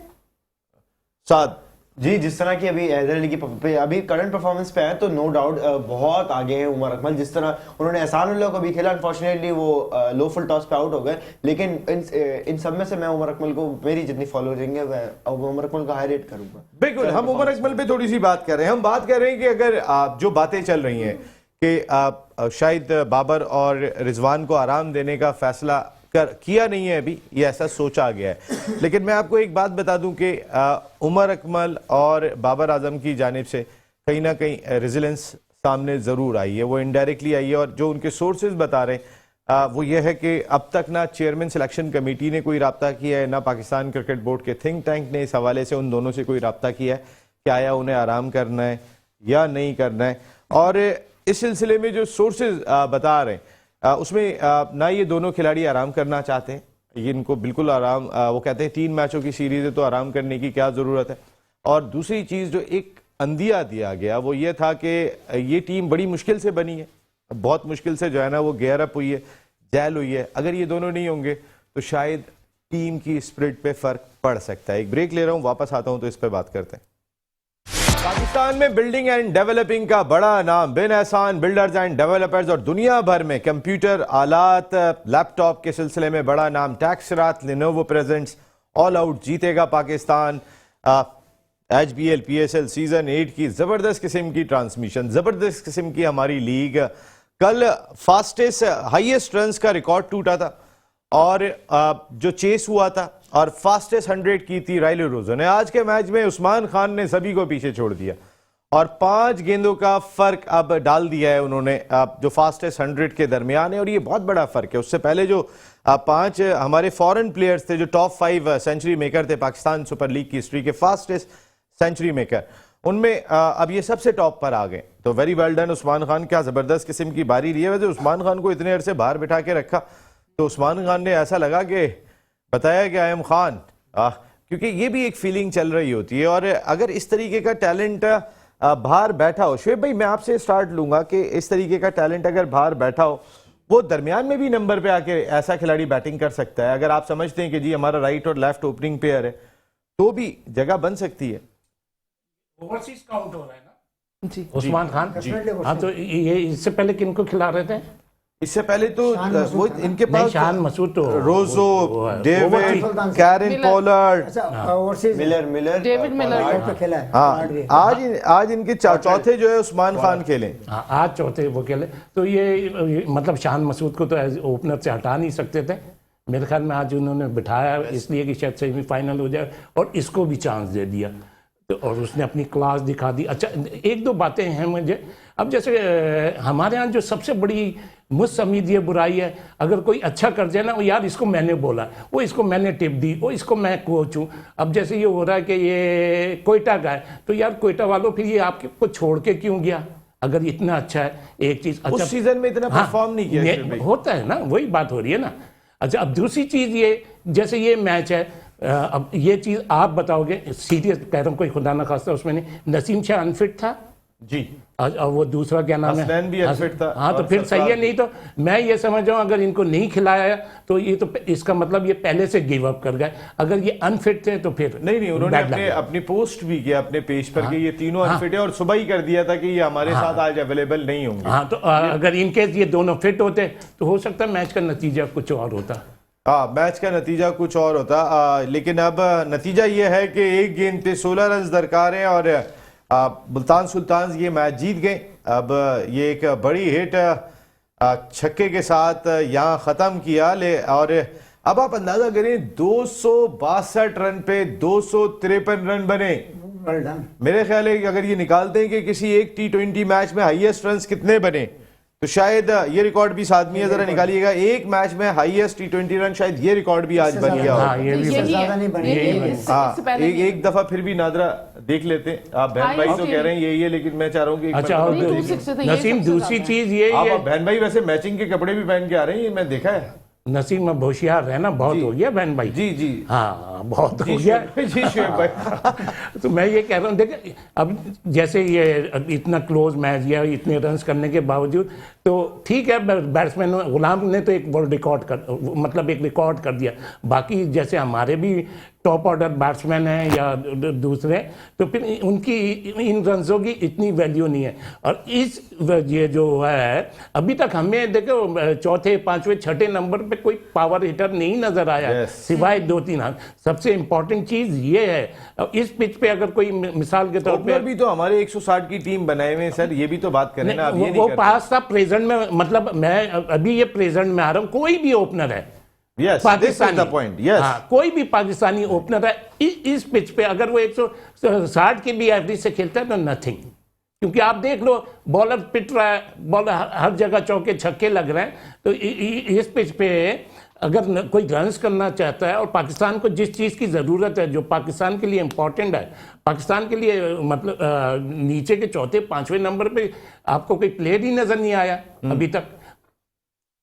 साथ जी, जिस तरह की अभी हैदर अली की अभी करंट परफॉर्मेंस पे है तो नो डाउट बहुत आगे हैं उमर अकमल। जिस तरह उन्होंने एहसान उल्लाह को भी खेला, अनफॉर्चुनेटली वो लो फुल टॉस पे आउट हो गए, लेकिन इन सब में से मैं उमर अकमल को, मेरी जितनी फॉलोइंग है मैं उमर अकमल का हाई रेट करूंगा। बिल्कुल, हम उमर अकमल पे थोड़ी सी बात कर रहे हैं। हम बात कर रहे हैं कि अगर जो बातें चल रही हैं कि शायद बाबर और रिजवान को आराम देने का फैसला किया नहीं है अभी, ये ऐसा सोचा गया है। लेकिन मैं आपको एक बात बता दूं कि उमर अकमल और बाबर आजम की जानिब से कहीं ना कहीं रेजिलेंस सामने ज़रूर आई है, वो इनडायरेक्टली आई है। और जो उनके सोर्सेज बता रहे हैं वो ये है कि अब तक ना चेयरमैन सिलेक्शन कमेटी ने कोई रब्ता किया है, ना पाकिस्तान क्रिकेट बोर्ड के थिंक टैंक ने इस हवाले से उन दोनों से कोई रब्ता किया है कि आया उन्हें आराम करना है या नहीं करना है। और इस सिलसिले में जो सोर्सेज बता रहे हैं उसमें ना ये दोनों खिलाड़ी आराम करना चाहते हैं, ये इनको बिल्कुल आराम, वो कहते हैं 3 मैचों की सीरीज है तो आराम करने की क्या ज़रूरत है। और दूसरी चीज़ जो एक अंदिया दिया गया वो ये था कि ये टीम बड़ी मुश्किल से बनी है, बहुत मुश्किल से जो है ना वो गेयर अप हुई है, जैल हुई है। अगर ये दोनों नहीं होंगे तो शायद टीम की स्पिरिट पे फ़र्क पड़ सकता है। एक ब्रेक ले रहा हूँ, वापस आता हूँ तो इस पर बात करते हैं। पाकिस्तान में बिल्डिंग एंड डेवलपिंग का बड़ा नाम बिन एहसान बिल्डर्स एंड डेवलपर्स और दुनिया भर में कंप्यूटर आलात लैपटॉप के सिलसिले में बड़ा नाम टैक्सरात लिनोवो प्रेजेंट्स ऑल आउट जीतेगा पाकिस्तान HBL PSL सीजन 8 की जबरदस्त किस्म की ट्रांसमिशन, जबरदस्त किस्म की हमारी लीग। कल फास्टेस्ट हाईएस्ट रन्स का रिकॉर्ड टूटा था और जो चेस हुआ था और फास्टेस्ट 100 की थी राइली रोजो ने। आज के मैच में उस्मान खान ने सभी को पीछे छोड़ दिया और 5 गेंदों का फर्क अब डाल दिया है उन्होंने, जो फास्टेस्ट 100 के दरमियान है, और ये बहुत बड़ा फर्क है। उससे पहले जो 5 हमारे फॉरेन प्लेयर्स थे जो टॉप 5 सेंचुरी मेकर थे पाकिस्तान सुपर लीग की हिस्ट्री के फास्टेस्ट सेंचुरी मेकर, उनमें अब ये सबसे टॉप पर आ गए। तो very well done Usman Khan, क्या जबरदस्त किस्म की बारी ली है। वैसे उस्मान खान को इतने अरसे बाहर बिठा के रखा तो उस्मान खान ने ऐसा लगा कि बताया कि आई एम खान, क्योंकि ये भी एक फीलिंग चल रही होती है। और अगर इस तरीके का टैलेंट बाहर बैठा हो, शुएब भाई मैं आपसे स्टार्ट लूंगा कि इस तरीके का टैलेंट अगर बाहर बैठा हो, वो दरमियान में भी नंबर पे आके ऐसा खिलाड़ी बैटिंग कर सकता है। अगर आप समझते हैं कि जी हमारा राइट और लेफ्ट ओपनिंग पेयर है तो भी जगह बन सकती है। ओवरसीज काउंट हो रहा है ना जी उस्मान खान। हाँ, तो ये इससे पहले किनको खिला रहे थे? इससे पहले तो वो इनके पास शान मसूद तो रोजो, David, Kieron Pollard, Miller David Miller तो खेला है। हाँ, आज इनके चौथे जो है उस्मान खान खेले। हाँ, आज चौथे वो खेले। तो ये मतलब शान मसूद को तो एज ओपनर से हटा नहीं सकते थे। मेरे ख्याल में आज उन्होंने बिठाया इसलिए कि शायद सेमीफाइनल हो जाए और इसको भी चांस दे दिया, तो और उसने अपनी क्लास दिखा दी। अच्छा, एक दो बातें हैं मुझे। अब जैसे हमारे यहाँ जो सबसे बड़ी मुझसमीद ये बुराई है, अगर कोई अच्छा कर जाए ना, वो यार इसको मैंने बोला, वो इसको मैंने टिप दी, वो इसको मैं कोच हूँ। अब जैसे ये हो रहा है कि ये कोयटा का है, तो यार कोयटा वालों फिर ये आपको छोड़ के क्यों गया अगर इतना अच्छा है? एक चीज अच्छा, उस सीजन में इतना परफॉर्म नहीं किया होता है ना, वही बात हो रही है ना। अच्छा, अब दूसरी चीज ये, जैसे ये मैच है, अब ये चीज आप बताओगे, सीरियस कह रहा हूँ, कोई खुदा ना खास्ता उसमें नहीं, नसीम शाह अनफिट था जी, और वो दूसरा क्या नाम है, हसनैन भी अनफिट था। हाँ, तो फिर सही है। नहीं तो मैं ये समझ रहा हूँ अगर इनको नहीं खिलाया तो ये तो इसका मतलब ये पहले से गिव अप कर गए। अगर ये अनफिट थे तो फिर नहीं, उन्होंने अपनी पोस्ट भी किया अपने पेज पर कि ये तीनों अनफिट है और सुबह ही कर दिया था कि ये हमारे साथ आज अवेलेबल नहीं होंगे। हाँ, तो अगर इनकेस ये दोनों फिट होते तो हो सकता है मैच का नतीजा कुछ और होता। हाँ, मैच का नतीजा कुछ और होता, लेकिन अब नतीजा ये है कि एक गेंद पे 16 रन दरकार है और मुल्तान सुल्तान ये मैच जीत गए। अब ये एक बड़ी हिट छक्के के साथ यहाँ ख़त्म किया और अब आप अंदाज़ा करें 262 रन पे 253 रन बने। मेरे ख्याल है कि अगर ये निकालते हैं कि किसी एक T20 मैच में हाईएस्ट रन कितने बने तो शायद ये रिकॉर्ड भी सादमी है, जरा निकालिएगा। एक मैच में हाईएस्ट T20 रन, शायद ये रिकॉर्ड भी आज बन गया होगा। हाँ, ये भी हाँ, एक दफा फिर भी नादरा देख लेते हैं। आप बहन भाई तो कह रहे हैं यही है, लेकिन मैं चाह रहा हूँ कि अच्छा, नसीम दूसरी चीज ये आप बहन भाई वैसे मैचिंग के कपड़े भी पहन के आ रहे हैं, ये मैं देखा है। नसीम अब होशियार रहना बहुत हो गया बहन भाई। जी जी, हाँ, बहुत हो गया जी शुएब भाई। तो मैं ये कह रहा हूँ, देखिए अब जैसे ये इतना क्लोज मैच या इतने रन्स करने के बावजूद तो ठीक है, बैट्समैन गुलाम ने तो एक वर्ल्ड रिकॉर्ड मतलब एक रिकॉर्ड कर दिया। बाकी जैसे हमारे भी टॉप ऑर्डर बैट्समैन हैं या दूसरे, तो फिर उनकी इन रन्सों की इतनी वैल्यू नहीं है। और इस ये जो है अभी तक हमें देखो चौथे, पांचवें, छठे नंबर पे कोई पावर हिटर नहीं नजर आया, सिवाय 2-3 हाथ। सबसे इंपॉर्टेंट चीज ये है, इस पिच पे अगर कोई मिसाल के तौर पे भी तो हमारे 160 की टीम बनाए हुए सर, ये भी तो बात करें ना। वो पास था प्रेजेंट में, मतलब मैं अभी ये प्रेजेंट में आ रहा हूँ, कोई भी ओपनर है पाकिस्तानी, हाँ, कोई भी पाकिस्तानी ओपनर है इस पिच पे अगर वो 160 की भी एवरेज से खेलता है तो नथिंग। क्योंकि आप देख लो बॉलर पिट रहा है, बॉलर हर जगह चौके छक्के लग रहे हैं। तो इस पिच पे अगर कोई रन्स करना चाहता है और पाकिस्तान को जिस चीज़ की ज़रूरत है, जो पाकिस्तान के लिए इम्पोर्टेंट है, पाकिस्तान के लिए मतलब नीचे के चौथे, पांचवें नंबर पे आपको कोई प्लेयर ही नजर नहीं आया अभी तक।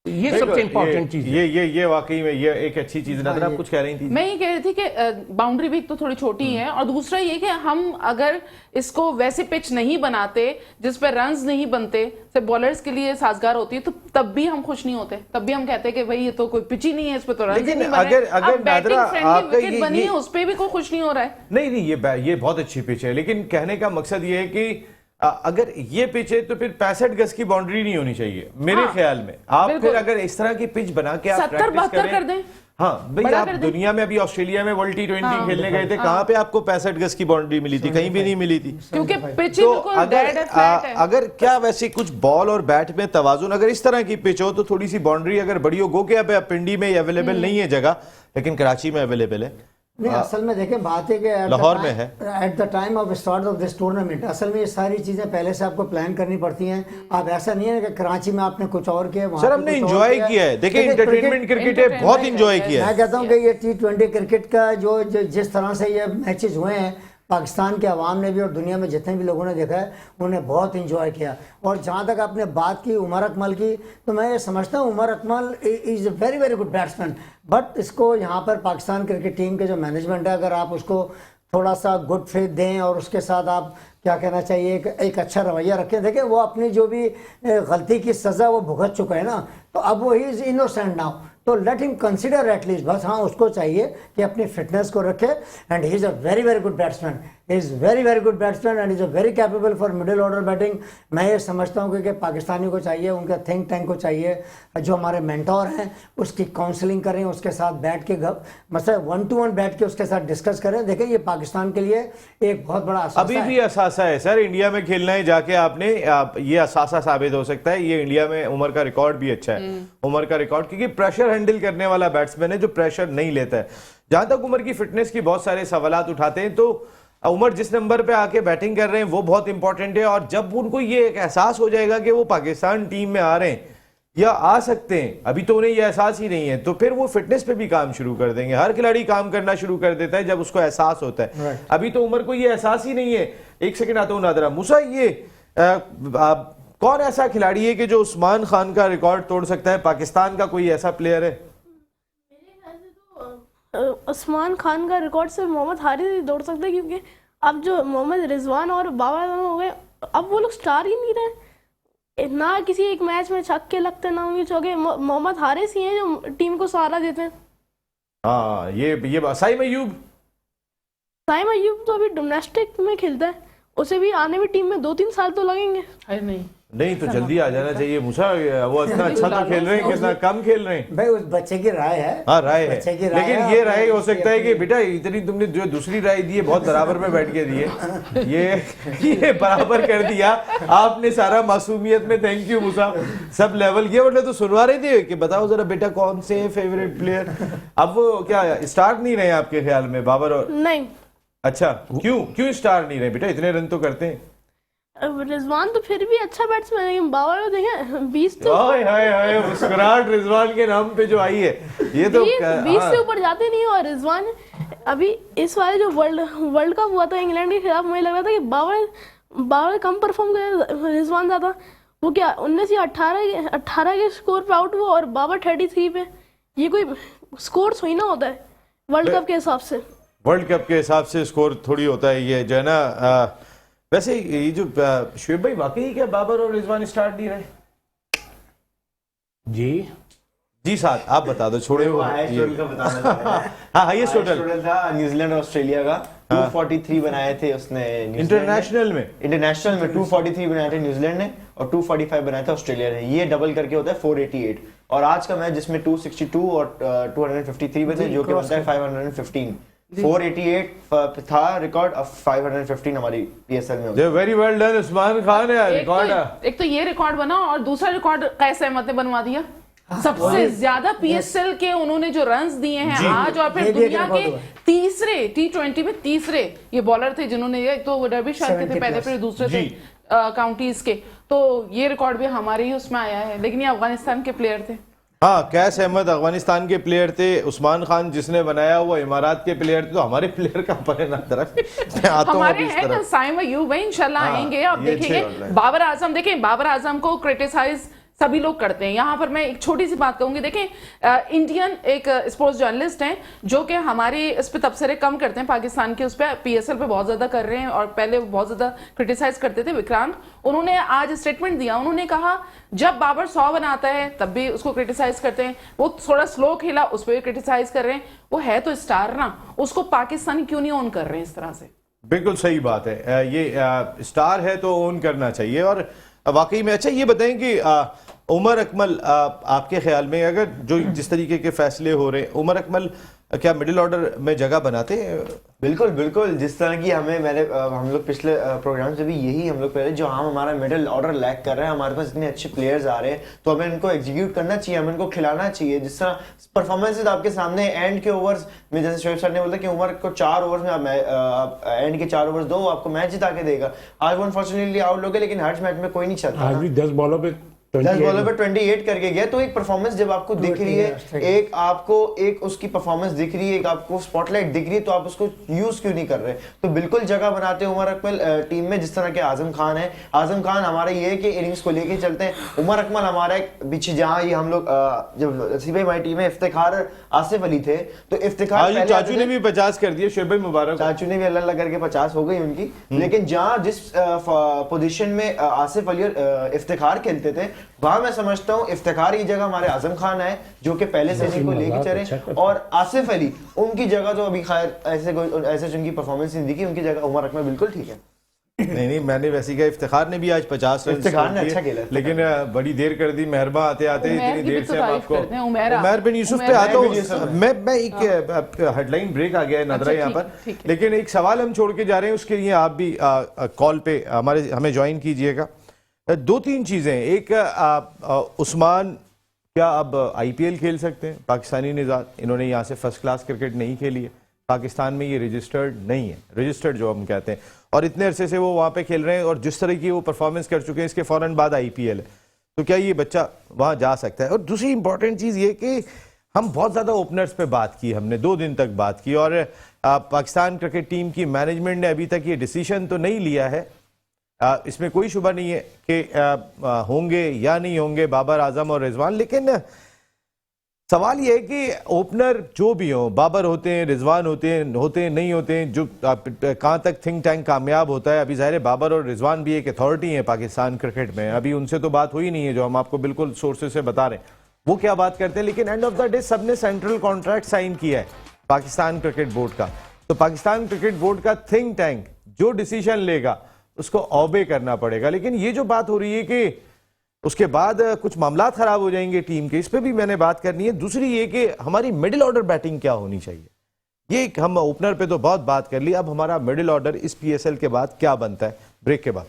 ये सबसे इंपॉर्टेंट चीज है। ये वाकई में ये एक अच्छी चीज है। आप कुछ कह रही थी? मैं ये कह रही थी कि बाउंड्री भी तो थोड़ी छोटी है, और दूसरा ये कि हम अगर इसको वैसे पिच नहीं बनाते जिस पे रन्स नहीं बनते, से बॉलर्स के लिए साजगार होती है, तो तब भी हम खुश नहीं होते। तब भी हम कहते हैं कि भाई ये तो कोई पिच ही नहीं है, इस पे तो रन्स नहीं बने। अगर बैटिंग फ्रेंडली विकेट बनी है, उस पे भी कोई खुश नहीं हो रहा है। नहीं, ये बहुत अच्छी पिच है, लेकिन कहने का मकसद ये है कि अगर ये पिच है तो फिर 65 गज की बाउंड्री नहीं होनी चाहिए मेरे ख्याल में। आप फिर अगर इस तरह की पिच बना के आप 70-72 कर दें। हाँ भाई, बड़ा आप कर दे। दुनिया में अभी ऑस्ट्रेलिया में वर्ल्ड T20 खेलने गए थे, कहाँ पे आपको 65 गज की बाउंड्री मिली थी? कहीं भी नहीं मिली थी। क्योंकि पिच ही तो बिल्कुल डेड है, फ्लैट है। अगर क्या वैसे कुछ बॉल और बैट में तवाजुन, अगर इस तरह की पिच हो तो थोड़ी सी बाउंड्री अगर बड़ी हो, गो के अब पिंडी में अवेलेबल नहीं है जगह, लेकिन कराची में अवेलेबल है। नहीं, असल में देखें बात है कि लाहौर में है। At the time of start of this tournament असल में ये सारी चीजें पहले से आपको प्लान करनी पड़ती हैं। आप ऐसा नहीं है कि कराची में आपने कुछ और किया, वहाँ सर पे हमने कुछ और एंजॉय किया है, देखिए इंटरटेनमेंट क्रिकेट है, बहुत एंजॉय किया है। मैं कहता हूँ कि ये T20 क्रिकेट का जो जिस तरह से ये मैचेस हुए हैं, पाकिस्तान के अवाम ने भी और दुनिया में जितने भी लोगों ने देखा है उन्होंने बहुत इंजॉय किया। और जहाँ तक आपने बात की उमर अकमल की, तो मैं ये समझता हूँ Umar Akmal is a very very good batsman, but इसको यहाँ पर पाकिस्तान क्रिकेट टीम के जो मैनेजमेंट है, अगर आप उसको थोड़ा सा गुड फेथ दें और उसके साथ आप क्या कहना चाहिए एक अच्छा रवैया रखें। देखिए वो अपनी जो भी गलती की सज़ा वो भुगत चुका है ना, तो अब वो ही इज़ इनोसेंट नाउ, तो लेट हिम कंसिडर एटलीस्ट, बस हाँ उसको चाहिए कि अपनी फिटनेस को रखे। And he is a very very good batsman, he is very very good batsman and is a very capable for middle order batting. मैं ये समझता हूँ कि पाकिस्तानी को चाहिए, उनके थिंक टैंक को चाहिए, जो हमारे मेंटोर हैं उसकी काउंसलिंग करें, उसके साथ बैठ के मतलब 1-to-1 बैठ के उसके साथ डिस्कस करें। देखिए ये पाकिस्तान के लिए एक बहुत बड़ा अभी भी असासा है सर, इंडिया में खेलना है जाके आपने, ये असासा साबित हो सकता है। ये इंडिया में उमर का रिकॉर्ड भी अच्छा है, उमर का रिकॉर्ड, क्योंकि प्रेशर हैंडल करने वाला बैट्समैन है जो प्रेशर नहीं लेता है। जहां तक उमर की फिटनेस की बहुत सारे सवालात उठाते हैं, तो उमर जिस नंबर पे आके बैटिंग कर रहे हैं वो बहुत इंपॉर्टेंट है। और जब उनको ये एक एहसास हो जाएगा कि वो पाकिस्तान टीम में आ रहे हैं या आ सकते हैं, अभी तो उन्हें ये एहसास ही नहीं है, तो फिर वो फिटनेस पे भी काम शुरू कर देंगे। हर खिलाड़ी काम करना शुरू कर देता है जब उसको एहसास होता है। अभी तो उमर को ये एहसास ही नहीं है। एक सेकंड आता हूं नादरा मूसा, ये कौन ऐसा खिलाड़ी है कि जो उस्मान खान का रिकॉर्ड तोड़ सकता है? पाकिस्तान का कोई ऐसा प्लेयर है? उस्मान खान का रिकॉर्ड से मोहम्मद हारिस ही तोड़ सकते हैं, क्योंकि अब जो मोहम्मद रिजवान और बाबर आजम हो गए, अब वो लोग स्टार ही नहीं रहे ना, किसी एक मैच में छक्के लगते ना उनके चौके। मोहम्मद हारिस ही हैं जो टीम को सहारा देते हैं। हाँ, ये साइम अयूब तो अभी डोमेस्टिक में खेलता है, उसे भी आने में टीम में 2-3 साल तो लगेंगे। अरे नहीं तो जल्दी आ जाना चाहिए मूसा, वो इतना अच्छा तो खेल रहे हैं, कितना कम खेल रहे हैं। भाई उस बच्चे की राय है। हाँ राय है, बच्चे की राय लेकिन है, ये राय हो सकता है कि बेटा इतनी तुमने जो दूसरी राय दी है बहुत बराबर में बैठ के दी है, ये बराबर कर दिया आपने सारा मासूमियत में। Thank you Musa, sub level किया। मतलब तो सुनवा रहे थे कि बताओ जरा बेटा कौन से फेवरेट प्लेयर। अब वो क्या स्टार नहीं रहे आपके ख्याल में बाबर? और नहीं, अच्छा क्यों स्टार नहीं रहे बेटा? इतने रन तो करते हैं। रिजवान तो फिर भी अच्छा बैट्समैन है, लेकिन बाबर को देखें 20 तो हाय मुस्कुराहट रिजवान के नाम पे जो आई है, ये तो 20 से ऊपर जाते नहीं। और रिजवान अभी इस वाले जो वर्ल्ड कप हुआ था इंग्लैंड के खिलाफ, मुझे लग रहा था कि बाबर कम परफॉर्म करे, रिजवान ज्यादा। वो क्या 19 या 18 के स्कोर पे आउट हुआ और बाबर 33 पे। ये कोई स्कोर थोड़ी ना होता है वर्ल्ड कप के हिसाब से। वर्ल्ड कप के हिसाब से स्कोर थोड़ी होता है ये जो है ना। वैसे ये जो शुएब भाई, वाकई क्या बाबर और रिजवान स्टार्ट नहीं रहे? जी साथ आप बता दो, छोड़े हो हाईएस्ट टोटल का बताना चाह रहा है। हाँ हाईएस्ट टोटल था न्यूजीलैंड ऑस्ट्रेलिया का 243 बनाए थे उसने इंटरनेशनल में 243 बनाए थे न्यूजीलैंड ने और 245 बनाए थे ऑस्ट्रेलिया ने। ये डबल करके होता है 488। और आज का मैच जिसमें 262 और 253 बचे, जो कि बनता है 515। 488 था रिकॉर्ड, अब 515 हमारी पीएसएल में होता है। Very well done Usman Khan है रिकॉर्ड। एक तो ये रिकॉर्ड बना और दूसरा रिकॉर्ड कैसे अहमद ने बनवा दिया। सबसे ज्यादा पीएसएल के उन्होंने जो रन्स दिए हैं आज, और फिर दुनिया के तीसरे T20 में तीसरे ये बॉलर थे जिन्होंने, एक तो डर्बिशायर के थे पहले, फिर दूसरे थे काउंटीज के। तो ये रिकॉर्ड भी हमारे ही उसमें आया है, लेकिन ये अफगानिस्तान के प्लेयर थे। हाँ, कैस अहमद अफगानिस्तान के प्लेयर थे, उस्मान खान जिसने बनाया वो इमारात के प्लेयर थे। तो हमारे प्लेयर का पर ना तरफ हमारे हैं ना साइम अयूब भाई, इंशाल्लाह आएंगे। आप देखेंगे बाबर आजम, देखें बाबर आजम को क्रिटिसाइज सभी लोग करते हैं। यहाँ पर मैं एक छोटी सी बात कहूंगी, देखें इंडियन एक स्पोर्ट्स जर्नलिस्ट हैं जो कि हमारे इस पे तबसरे कम करते हैं, पाकिस्तान के उस पर पीएसएल पे बहुत ज्यादा कर रहे हैं और पहले बहुत ज्यादा क्रिटिसाइज करते थे, विक्रांत। उन्होंने आज स्टेटमेंट दिया, उन्होंने कहा जब बाबर 100 बनाता है तब भी उसको क्रिटिसाइज करते हैं, वो थोड़ा स्लो खेला उस पर भी क्रिटिसाइज कर रहे हैं। वो है तो स्टार ना, उसको पाकिस्तानी क्यों नहीं ऑन कर रहे हैं इस तरह से? बिल्कुल सही बात है, ये स्टार है तो ऑन करना चाहिए। और वाकई में अच्छा ये बताएं कि उमर अकमल, आपके ख्याल में अगर जो जिस तरीके के फैसले हो रहे हैं, उमर अकमल क्या मिडिल ऑर्डर में जगह बनाते हैं? बिल्कुल बिल्कुल, जिस तरह की हम लोग पिछले प्रोग्राम से भी यही हम लोग कह रहे हैं, जो हमारा मिडिल ऑर्डर लैक कर रहा है, हमारे पास इतने अच्छे प्लेयर्स आ रहे हैं, तो हमें इनको एग्जीक्यूट करना चाहिए, हमें इनको खिलाना चाहिए। जिस तरह परफॉर्मेंसेज आपके सामने एंड के ओवर्स में, जैसे शोएब सर ने बोला कि उमर को 4 ओवर्स में आप एंड के 4 ओवर्स दो, आपको मैच जिता के देगा। आज वो अनफॉर्चुनेटली आउट हो गए, लेकिन हर मैच में कोई नहीं चाहता। आज भी 10 बॉलों पे 28 करके गया। तो एक परफॉर्मेंस जब आपको दिख रही है, एक उसकी परफॉर्मेंस दिख रही है, एक आपको स्पॉटलाइट दिख रही है, तो आप उसको यूज क्यों नहीं कर रहे? तो बिल्कुल जगह बनाते हैं उमर अकमल टीम में। जिस तरह के आजम खान है, आजम खान हमारा ये है कि इनिंग्स को लेके चलते हैं। उमर अकमल हमारा एक पीछे, जहां ये हम लोग जब सीबी हमारी टीम में इफ्तिखार आसिफ अली थे, तो इफ्तिखार चाचू ने भी 50 कर दिया, शेर भाई मुबारक। चाचू ने भी अल्लाह करके 50 हो गई उनकी। लेकिन जहां जिस पोजीशन में आसिफ अली और इफ्तिखार खेलते थे, वहां मैं समझता हूं इफ्तिखार की जगह हमारे आजम खान है, जो कि पहले से इनको लेके चले, और आसिफ अली उनकी जगह तो अभी खैर ऐसे जिनकी परफॉर्मेंस नहीं दिखी, उनकी जगह उमर अकमल बिल्कुल ठीक है। नहीं, मैंने वैसे कहा इफ्तिखार ने भी आज 50 रन इफ्तिखार ने अच्छा खेला, लेकिन बड़ी देर कर दी। मेहरबा आते इतनी देर से हम आपको उमैर बिन यूसुफ पे आता हूँ मैं एक हेडलाइन ब्रेक आ गया नजरा यहाँ पर, लेकिन एक सवाल हम छोड़ के जा रहे हैं, उसके लिए आप भी कॉल पे हमें ज्वाइन कीजिएगा। 2-3 चीजें। एक, उस्मान क्या अब IPL खेल सकते हैं? पाकिस्तानी निजात, इन्होंने यहाँ से फर्स्ट क्लास क्रिकेट नहीं खेली है, पाकिस्तान में ये रजिस्टर्ड नहीं है, रजिस्टर्ड जो हम कहते हैं, और इतने अरसे से वो वहाँ पे खेल रहे हैं और जिस तरह की वो परफॉर्मेंस कर चुके हैं, इसके फौरन बाद IPL है, तो क्या ये बच्चा वहाँ जा सकता है? और दूसरी इंपॉर्टेंट चीज़ ये कि हम बहुत ज़्यादा ओपनर्स पे बात की, हमने 2 दिन तक बात की, और पाकिस्तान क्रिकेट टीम की मैनेजमेंट ने अभी तक ये डिसीजन तो नहीं लिया है, इसमें कोई शुबा नहीं है कि होंगे या नहीं होंगे बाबर आजम और रिजवान, लेकिन सवाल यह है कि ओपनर जो भी हो, बाबर होते हैं, रिजवान होते हैं नहीं होते हैं, जो कहाँ तक थिंक टैंक कामयाब होता है। अभी ज़ाहिर है बाबर और रिजवान भी एक अथॉरिटी है पाकिस्तान क्रिकेट में, अभी उनसे तो बात हुई नहीं है, जो हम आपको बिल्कुल सोर्सेज से बता रहे हैं वो क्या बात करते हैं, लेकिन एंड ऑफ द डे सबने सेंट्रल कॉन्ट्रैक्ट साइन किया है पाकिस्तान क्रिकेट बोर्ड का, तो पाकिस्तान क्रिकेट बोर्ड का थिंक टैंक जो डिसीजन लेगा उसको ऑबे करना पड़ेगा। लेकिन ये जो बात हो रही है कि उसके बाद कुछ मामला खराब हो जाएंगे टीम के, इस पे भी मैंने बात करनी है। दूसरी ये कि हमारी मिडिल ऑर्डर बैटिंग क्या होनी चाहिए, ये हम ओपनर पे तो बहुत बात कर ली, अब हमारा मिडिल ऑर्डर इस PSL के बाद क्या बनता है? ब्रेक के बाद।